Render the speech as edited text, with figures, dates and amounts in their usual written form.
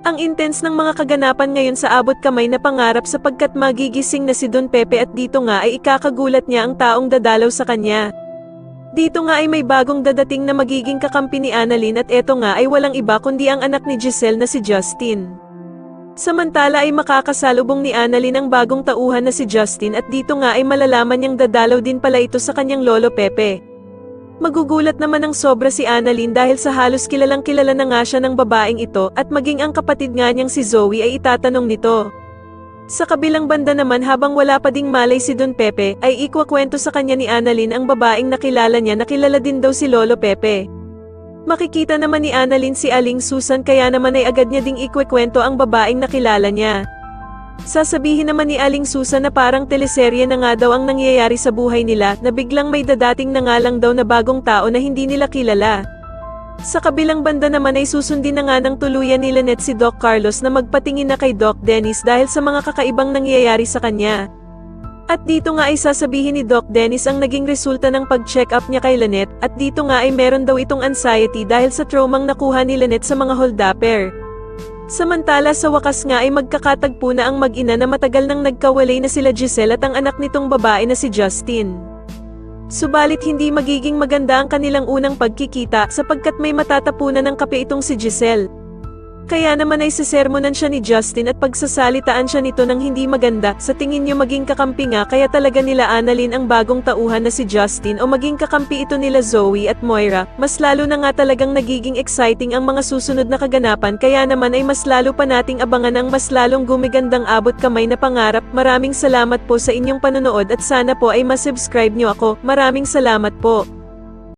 Ang intense ng mga kaganapan ngayon sa abot kamay na pangarap sapagkat magigising na si Don Pepe at dito nga ay ikakagulat niya ang taong dadalaw sa kanya. Dito nga ay may bagong dadating na magiging kakampi ni Annalyn at eto nga ay walang iba kundi ang anak ni Giselle na si Justin. Samantala ay makakasalubong ni Annalyn ang bagong tauhan na si Justin at dito nga ay malalaman niyang dadalaw din pala ito sa kanyang lolo Pepe. Magugulat naman ng sobra si Annalyn dahil sa halos kilalang kilala na nga siya ng babaeng ito at maging ang kapatid nga niyang si Zoe ay itatanong nito. Sa kabilang banda naman habang wala pa ding malay si Don Pepe ay ikwakwento sa kanya ni Annalyn ang babaeng nakilala niya na kilala din daw si Lolo Pepe. Makikita naman ni Annalyn si Aling Susan kaya naman ay agad niya ding ikwekwento ang babaeng nakilala niya. Sasabihin naman ni Aling Susan na parang teleserye na nga daw ang nangyayari sa buhay nila na biglang may dadating na nga lang daw na bagong tao na hindi nila kilala. Sa kabilang banda naman ay susundin na nga ng tuluyan ni Lynette si Doc Carlos na magpatingin na kay Doc Dennis dahil sa mga kakaibang nangyayari sa kanya. At dito nga ay sasabihin ni Doc Dennis ang naging resulta ng pag-check up niya kay Lynette at dito nga ay meron daw itong anxiety dahil sa traumang nakuha ni Lynette sa mga hold-upper. Samantala sa wakas nga ay magkakatagpo na ang mag-ina na matagal nang nagkawalay na sila Giselle at ang anak nitong babae na si Justin. Subalit hindi magiging maganda ang kanilang unang pagkikita sapagkat may matatapunan ng kape itong si Giselle. Kaya naman ay sisermonan siya ni Justin at pagsasalitaan siya nito ng hindi maganda. Sa tingin niyo maging kakampi nga kaya talaga nila Annalyn ang bagong tauhan na si Justin o maging kakampi ito nila Zoe at Moira, mas lalo na nga talagang nagiging exciting ang mga susunod na kaganapan kaya naman ay mas lalo pa nating abangan ang mas lalong gumigandang abot kamay na pangarap. Maraming salamat po sa inyong panonood at sana po ay masubscribe niyo ako. Maraming salamat po.